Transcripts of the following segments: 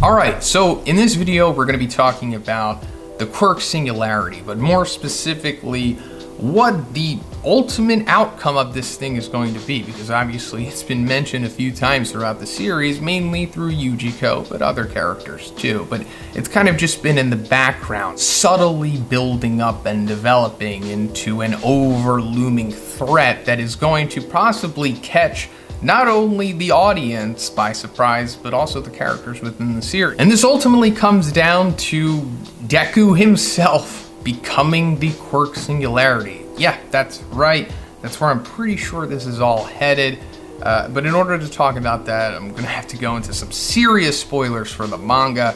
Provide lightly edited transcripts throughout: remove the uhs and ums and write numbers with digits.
Alright, so in this video we're going to be talking about the Quirk Singularity, but more specifically what the ultimate outcome of this thing is going to be, because obviously it's been mentioned a few times throughout the series, mainly through Yujiko, but other characters too. But it's kind of just been in the background, subtly building up and developing into an over-looming threat that is going to possibly catch not only the audience by surprise, but also the characters within the series. And this ultimately comes down to Deku himself becoming the Quirk Singularity. Yeah, that's right. That's where I'm pretty sure this is all headed. But in order to talk about that, I'm gonna have to go into some serious spoilers for the manga.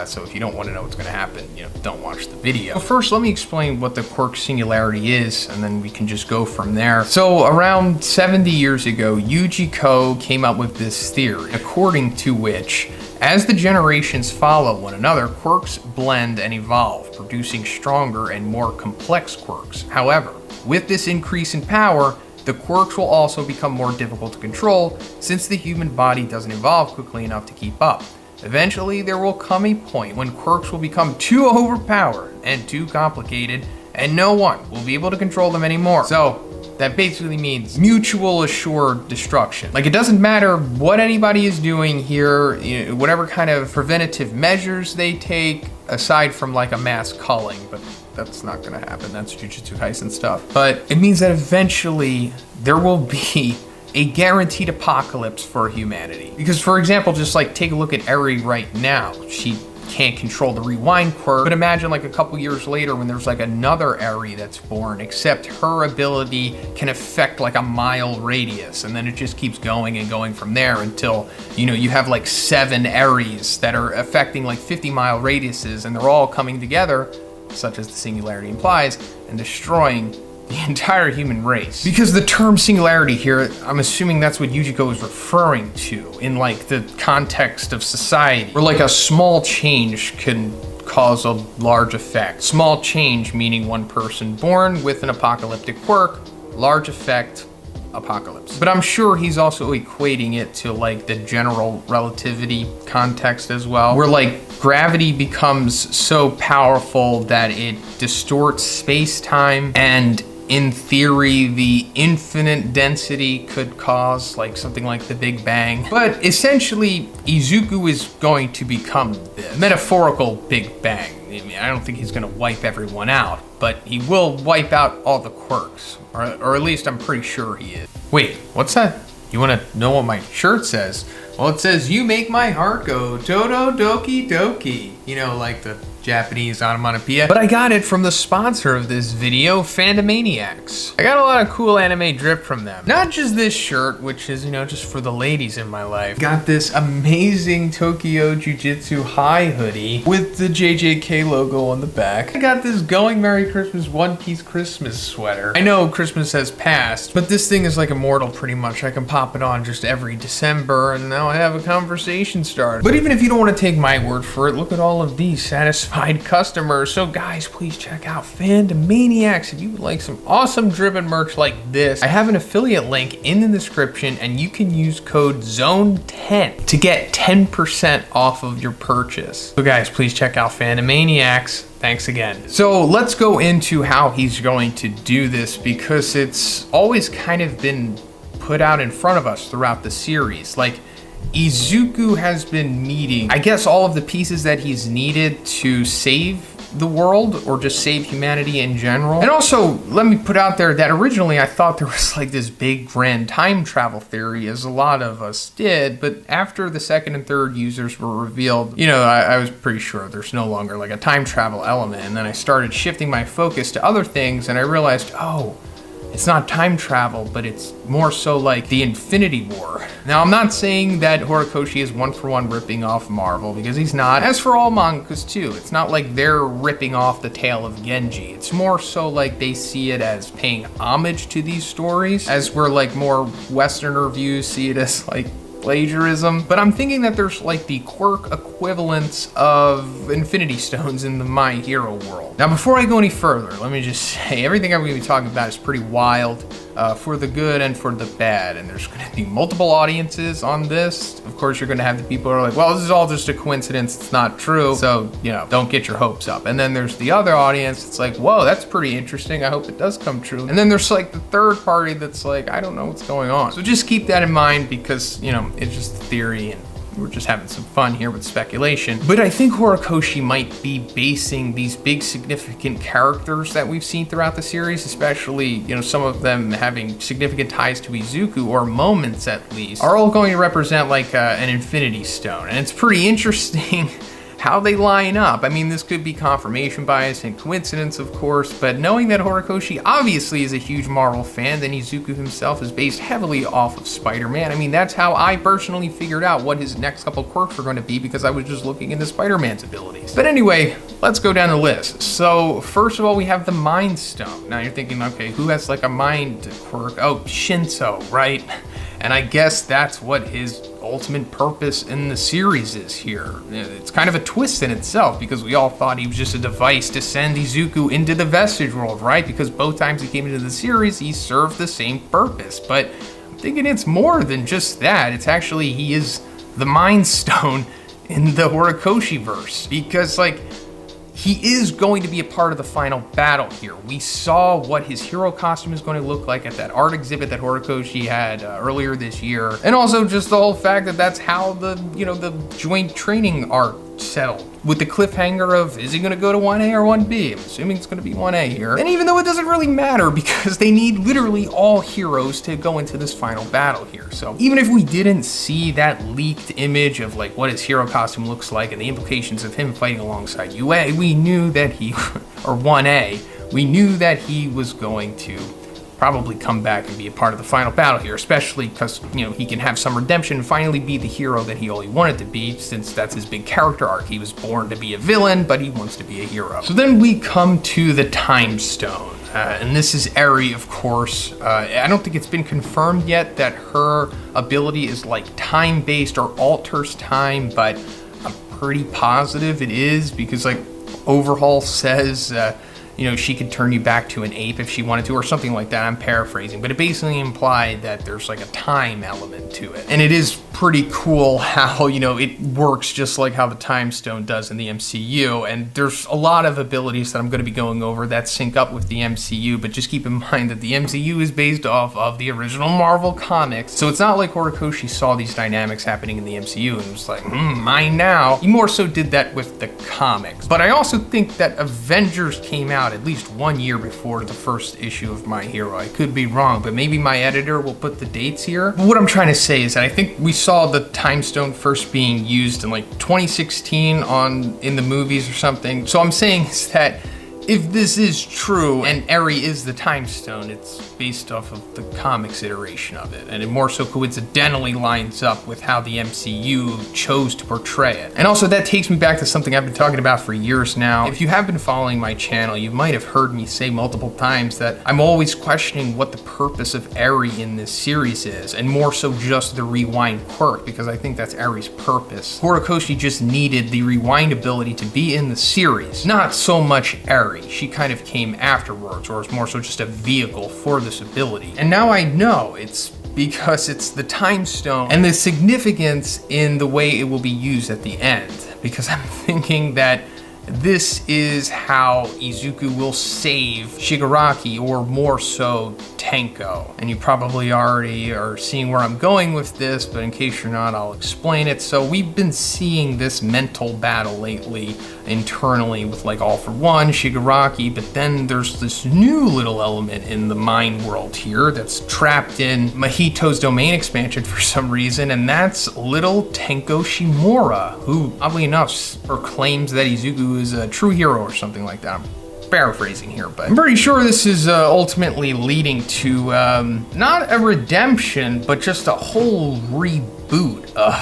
So if you don't want to know what's going to happen, don't watch the video. So first, let me explain what the Quirk Singularity is, and then we can just go from there. So around 70 years ago, Yujiko came up with this theory, according to which, as the generations follow one another, quirks blend and evolve, producing stronger and more complex quirks. However, with this increase in power, the quirks will also become more difficult to control, since the human body doesn't evolve quickly enough to keep up. Eventually, there will come a point when quirks will become too overpowered and too complicated, and no one will be able to control them anymore. So, that basically means mutual assured destruction. Like, it doesn't matter what anybody is doing here, whatever kind of preventative measures they take, aside from like a mass culling, but that's not gonna happen. That's Jujutsu Kaisen stuff. But it means that eventually there will be a guaranteed apocalypse for humanity. Because for example, just like take a look at Eri right now. She can't control the rewind quirk, but imagine like a couple years later when there's like another Eri that's born, except her ability can affect like a mile radius, and then it just keeps going and going from there until, you have like 7 Eris that are affecting like 50-mile radiuses, and they're all coming together, such as the Singularity implies, and destroying the entire human race. Because the term singularity here, I'm assuming that's what Yujiko is referring to in like the context of society, where like a small change can cause a large effect. Small change meaning one person born with an apocalyptic quirk, large effect, apocalypse. But I'm sure he's also equating it to like the general relativity context as well, where like gravity becomes so powerful that it distorts space-time, and in theory, the infinite density could cause like something like the Big Bang. But essentially, Izuku is going to become the metaphorical Big Bang. I mean, I don't think he's gonna wipe everyone out, but he will wipe out all the quirks, or at least I'm pretty sure he is. Wait, what's that? You wanna know what my shirt says? Well, it says, "You make my heart go Todo Doki Doki." Like the Japanese onomatopoeia. But I got it from the sponsor of this video, Fandomaniacs. I got a lot of cool anime drip from them. Not just this shirt, which is, just for the ladies in my life. Got this amazing Tokyo Jujutsu High hoodie with the JJK logo on the back. I got this Going Merry Christmas One Piece Christmas sweater. I know Christmas has passed, but this thing is like immortal pretty much. I can pop it on just every December, and now I have a conversation started. But even if you don't want to take my word for it, look at all of these satisfied customers. So guys, please check out Fandomaniacs if you would like some awesome driven merch like this. I have an affiliate link in the description, and you can use code ZONE10 to get 10% off of your purchase. So guys, please check out Fandomaniacs. Thanks again. So let's go into how he's going to do this, because it's always kind of been put out in front of us throughout the series. Like, Izuku has been needing, I guess, all of the pieces that he's needed to save the world, or just save humanity in general. And also, let me put out there that originally I thought there was like this big grand time travel theory, as a lot of us did, but after the second and third users were revealed, I was pretty sure there's no longer like a time travel element. And then I started shifting my focus to other things, and I realized, oh, it's not time travel, but it's more so like the Infinity War. Now, I'm not saying that Horikoshi is one-for-one ripping off Marvel, because he's not. As for all mangas too, it's not like they're ripping off the tale of Genji. It's more so like they see it as paying homage to these stories, as where like more Westerner views see it as like plagiarism. But I'm thinking that there's like the quirk equivalents of Infinity Stones in the My Hero world. Now, before I go any further, let me just say everything I'm going to be talking about is pretty wild. for the good and for the bad, and there's going to be multiple audiences on this. Of course, you're going to have the people who are like, well, this is all just a coincidence, it's not true, so, you know, don't get your hopes up. And then there's the other audience, it's like, whoa, that's pretty interesting, I hope it does come true. And then there's like the third party that's like, I don't know what's going on. So just keep that in mind, because, you know, it's just a theory, and we're just having some fun here with speculation. But I think Horikoshi might be basing these big significant characters that we've seen throughout the series, especially, you know, some of them having significant ties to Izuku, or moments at least, are all going to represent like an Infinity Stone. And it's pretty interesting how they line up. I mean, this could be confirmation bias and coincidence, of course, but knowing that Horikoshi obviously is a huge Marvel fan, then Izuku himself is based heavily off of Spider-Man. I mean, that's how I personally figured out what his next couple quirks were going to be, because I was just looking into Spider-Man's abilities. But anyway, let's go down the list. So first of all, we have the Mind Stone. Now you're thinking, okay, who has like a mind quirk? Oh, Shinso, right? And I guess that's what his ultimate purpose in the series is here. It's kind of a twist in itself, because we all thought he was just a device to send Izuku into the Vestige World, right? Because both times he came into the series, he served the same purpose. But I'm thinking it's more than just that. It's actually, he is the Mind Stone in the Horikoshi verse, because like, he is going to be a part of the final battle here. We saw what his hero costume is going to look like at that art exhibit that Horikoshi had earlier this year. And also just the whole fact that that's how the, you know, the joint training arc settled, with the cliffhanger of, is he gonna go to 1A or 1B? I'm assuming it's gonna be 1A here. And even though it doesn't really matter, because they need literally all heroes to go into this final battle here. So even if we didn't see that leaked image of like what his hero costume looks like and the implications of him fighting alongside UA, we knew that he, or 1A, we knew that he was going to probably come back and be a part of the final battle here, especially because, you know, he can have some redemption and finally be the hero that he always wanted to be, since that's his big character arc. He was born to be a villain, but he wants to be a hero. So then we come to the Time Stone. And this is Eri, of course. I don't think it's been confirmed yet that her ability is like time-based or alters time, but I'm pretty positive it is, because like Overhaul says, you know, she could turn you back to an ape if she wanted to, or something like that. I'm paraphrasing, but it basically implied that there's like a time element to it. And it is pretty cool how, you know, it works just like how the Time Stone does in the MCU. And there's a lot of abilities that I'm going to be going over that sync up with the MCU, but just keep in mind that the MCU is based off of the original Marvel comics. So it's not like Horikoshi saw these dynamics happening in the MCU and was like, mine now. He more so did that with the comics. But I also think that Avengers came out at least 1 year before the first issue of My Hero. I could be wrong, but maybe my editor will put the dates here. But what I'm trying to say is that I think we saw the Time Stone first being used in like 2016 in the movies or something. So I'm saying is that if this is true and Eri is the Time Stone, it's based off of the comics iteration of it, and it more so coincidentally lines up with how the MCU chose to portray it. And also that takes me back to something I've been talking about for years now. If you have been following my channel, you might have heard me say multiple times that I'm always questioning what the purpose of Eri in this series is, and more so just the rewind quirk, because I think that's Eri's purpose. Horikoshi just needed the rewind ability to be in the series, not so much Eri. She kind of came afterwards, or it's more so just a vehicle for this ability. And now I know it's because it's the Time Stone and the significance in the way it will be used at the end, because I'm thinking that this is how Izuku will save Shigaraki, or more so Tenko. And you probably already are seeing where I'm going with this, but in case you're not, I'll explain it. So we've been seeing this mental battle lately internally with like All For One, Shigaraki, but then there's this new little element in the mind world here that's trapped in Mahito's domain expansion for some reason, and that's little Tenko Shimura, who oddly enough proclaims that Izuku is a true hero or something like that. I'm paraphrasing here, but I'm pretty sure this is ultimately leading to not a redemption, but just a whole rebirth boot of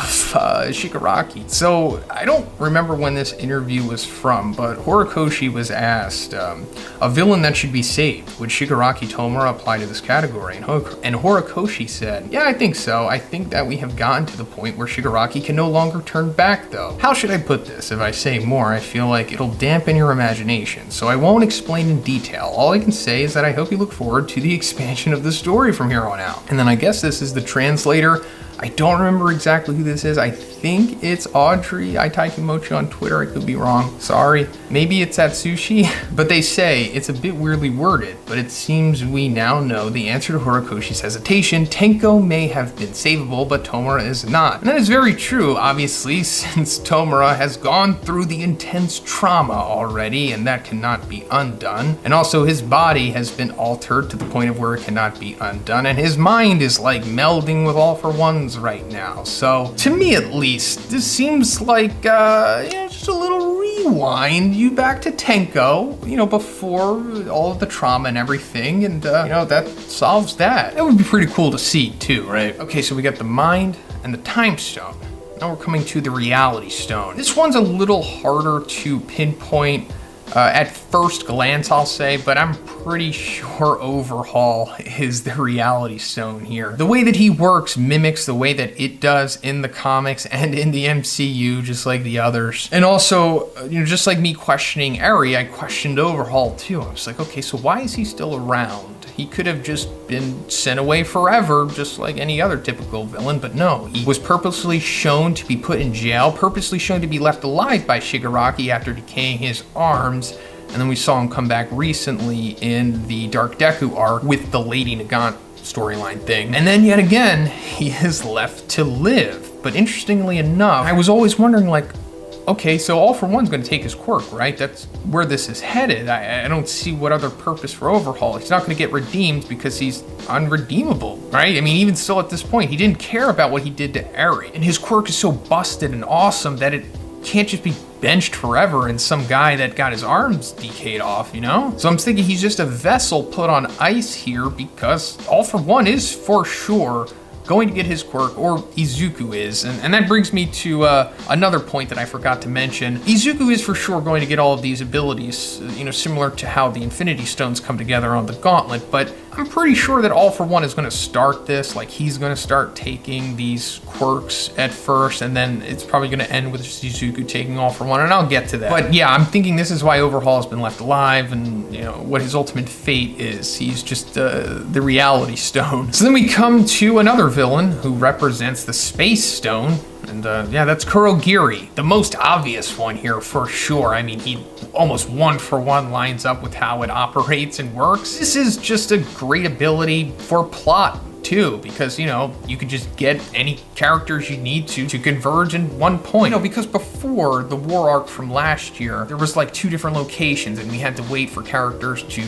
Shigaraki. So I don't remember when this interview was from, but Horikoshi was asked, a villain that should be saved, would Shigaraki Tomura apply to this category? And Horikoshi said, yeah, I think so. I think that we have gotten to the point where Shigaraki can no longer turn back though. How should I put this? If I say more, I feel like it'll dampen your imagination, so I won't explain in detail. All I can say is that I hope you look forward to the expansion of the story from here on out. And then I guess this is the translator. I don't remember exactly who this is. I think it's Audrey Itaikimochi on Twitter. I could be wrong. Sorry. Maybe it's Atsushi. But they say it's a bit weirdly worded, but it seems we now know the answer to Horikoshi's hesitation. Tenko may have been savable, but Tomura is not. And that is very true, obviously, since Tomura has gone through the intense trauma already, and that cannot be undone. And also his body has been altered to the point of where it cannot be undone, and his mind is like melding with All for One's right now. So to me at least, this seems like just a little rewind you back to Tenko, before all of the trauma and everything, and that solves that. That would be pretty cool to see too, right? Okay, so we got the mind and the time stone. Now we're coming to the reality stone. This one's a little harder to pinpoint at first glance, I'll say, but I'm pretty sure Overhaul is the reality stone here. The way that he works mimics the way that it does in the comics and in the MCU, just like the others. And also, just like me questioning Eri, I questioned Overhaul too. I was like, okay, so why is he still around? He could have just been sent away forever, just like any other typical villain, but no. He was purposely shown to be put in jail, purposely shown to be left alive by Shigaraki after decaying his arms, and then we saw him come back recently in the Dark Deku arc with the Lady Nagant storyline thing. And then yet again, he is left to live. But interestingly enough, I was always wondering, like, okay, so All for One's gonna take his quirk, right? That's where this is headed. I don't see what other purpose for Overhaul. He's not gonna get redeemed because he's unredeemable, right? I mean, even still at this point, he didn't care about what he did to Eri. And his quirk is so busted and awesome that it can't just be benched forever in some guy that got his arms decayed off, So I'm thinking he's just a vessel put on ice here because All for One is for sure going to get his quirk, or Izuku is. And that brings me to another point that I forgot to mention. Izuku is for sure going to get all of these abilities, similar to how the Infinity Stones come together on the Gauntlet, but I'm pretty sure that All for One is going to start this, like he's going to start taking these quirks at first, and then it's probably going to end with Izuku taking All for One, and I'll get to that. But yeah, I'm thinking this is why Overhaul has been left alive, and what his ultimate fate is. He's just the reality stone. So then we come to another villain who represents the Space Stone, and that's Kurogiri, the most obvious one here for sure. I mean, he almost one for one lines up with how it operates and works. This is just a great ability for plot too, because you can just get any characters you need to converge in one point. Because before the war arc from last year, there was like 2 different locations and we had to wait for characters to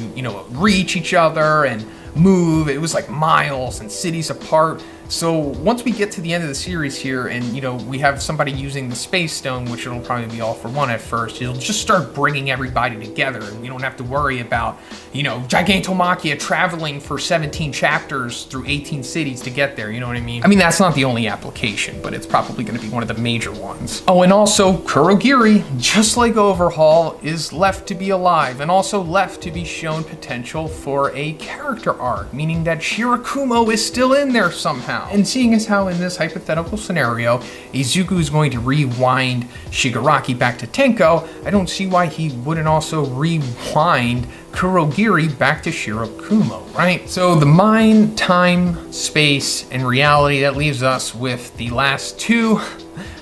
reach each other and move. It was like miles and cities apart. So once we get to the end of the series here and, we have somebody using the Space Stone, which it'll probably be All for One at first, it'll just start bringing everybody together and we don't have to worry about, Gigantomachia traveling for 17 chapters through 18 cities to get there, you know what I mean? I mean, that's not the only application, but it's probably going to be one of the major ones. Oh, and also Kurogiri, just like Overhaul, is left to be alive and also left to be shown potential for a character arc, meaning that Shirakumo is still in there somehow. And seeing as how in this hypothetical scenario, Izuku is going to rewind Shigaraki back to Tenko, I don't see why he wouldn't also rewind Kurogiri back to Shirakumo, right? So the mind, time, space, and reality, that leaves us with the last 2.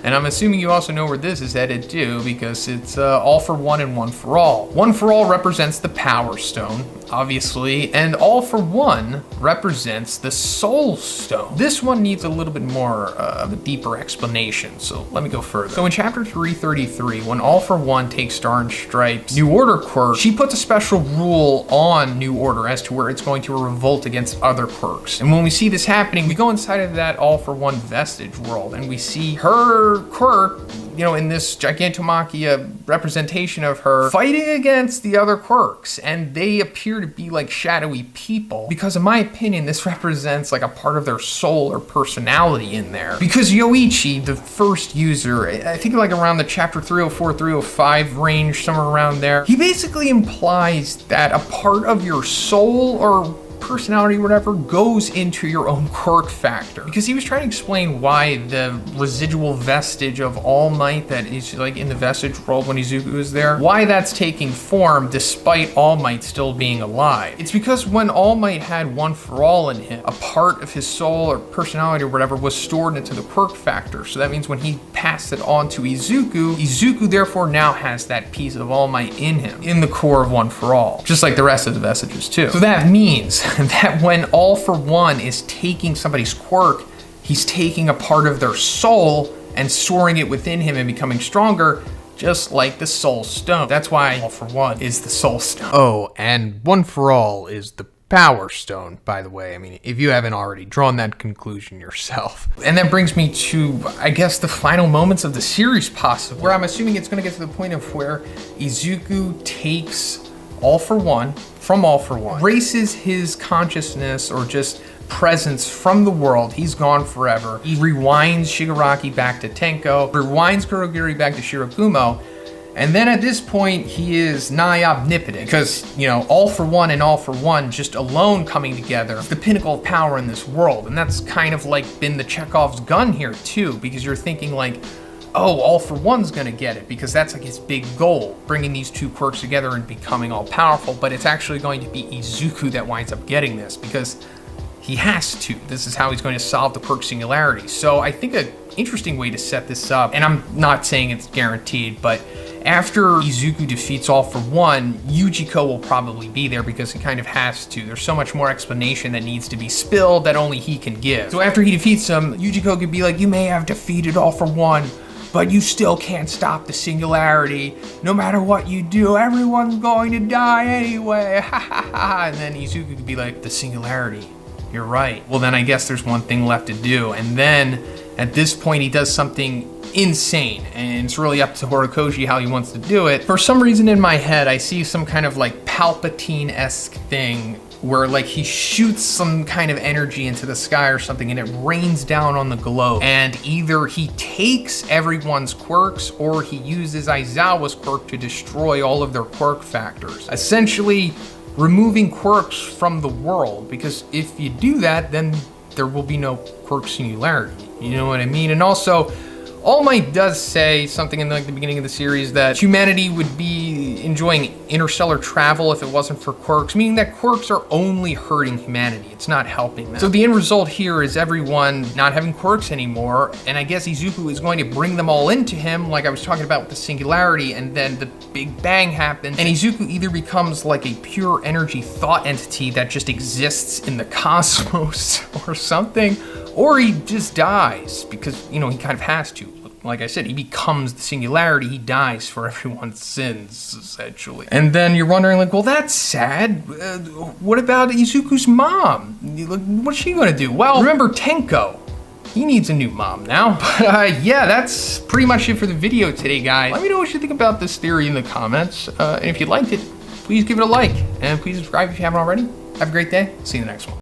And I'm assuming you also know where this is headed too, because it's All for One and One for All. One for All represents the Power Stone, obviously, and All for One represents the Soul Stone. This one needs a little bit more of a deeper explanation, so let me go further. So in chapter 333, when All for One takes Star and Stripes' New Order quirk, she puts a special rule on New Order as to where it's going to revolt against other quirks. And when we see this happening, we go inside of that All for One vestige world, and we see her picture Quirk, in this Gigantomachia representation of her fighting against the other Quirks, and they appear to be like shadowy people, because in my opinion, this represents like a part of their soul or personality in there. Because Yoichi, the first user, I think like around the chapter 304, 305 range, somewhere around there, he basically implies that a part of your soul or personality or whatever goes into your own quirk factor, because he was trying to explain why the residual vestige of All Might that is like in the vestige world when Izuku is there, why that's taking form despite All Might still being alive. It's because when All Might had One for All in him, a part of his soul or personality or whatever was stored into the quirk factor. So that means when he passed it on to Izuku therefore now has that piece of All Might in him, in the core of One for All, just like the rest of the vestiges too. So that means that when All for One is taking somebody's quirk, he's taking a part of their soul and storing it within him and becoming stronger, just like the Soul Stone. That's why All for One is the Soul Stone. Oh, and One for All is the Power Stone, by the way. I mean, if you haven't already drawn that conclusion yourself. And that brings me to, I guess, the final moments of the series, possibly, where I'm assuming it's going to get to the point of where Izuku takes All for One, from All for One, erases his consciousness or just presence from the world. He's gone forever. He rewinds Shigaraki back to Tenko, rewinds Kurogiri back to Shirakumo, and then at this point, he is nigh omnipotent, because, All for One and All for One just alone coming together is the pinnacle of power in this world. And that's kind of like been the Chekhov's gun here too, because you're thinking like, oh, All for One's gonna get it, because that's like his big goal, bringing these two quirks together and becoming all powerful, but it's actually going to be Izuku that winds up getting this, because he has to. This is how he's going to solve the quirk singularity. So I think an interesting way to set this up, and I'm not saying it's guaranteed, but after Izuku defeats All for One, Yujiko will probably be there because he kind of has to. There's so much more explanation that needs to be spilled that only he can give. So after he defeats him, Yujiko could be like, you may have defeated All for One, but you still can't stop the singularity. No matter what you do, everyone's going to die anyway. Ha ha ha. And then Izuku could be like, the singularity, you're right. Well, then I guess there's one thing left to do. And then at this point, he does something insane, and it's really up to Horikoshi how he wants to do it. For some reason in my head, I see some kind of like Palpatine-esque thing where like he shoots some kind of energy into the sky or something and it rains down on the globe, and either he takes everyone's quirks or he uses Aizawa's quirk to destroy all of their quirk factors, essentially removing quirks from the world, because if you do that, then there will be no quirk singularity, you know what I mean? And also, All Might does say something in like the beginning of the series that humanity would be enjoying interstellar travel if it wasn't for quirks, meaning that quirks are only hurting humanity. It's not helping them. So the end result here is everyone not having quirks anymore, and I guess Izuku is going to bring them all into him, like I was talking about with the singularity, and then the Big Bang happens, and Izuku either becomes like a pure energy thought entity that just exists in the cosmos or something, or he just dies because, he kind of has to. Like I said, he becomes the singularity, he dies for everyone's sins, essentially. And then you're wondering like, well, that's sad. What about Izuku's mom? What's she gonna do? Well, remember Tenko. He needs a new mom now. But yeah, that's pretty much it for the video today, guys. Let me know what you think about this theory in the comments. And if you liked it, please give it a like. And please subscribe if you haven't already. Have a great day. See you in the next one.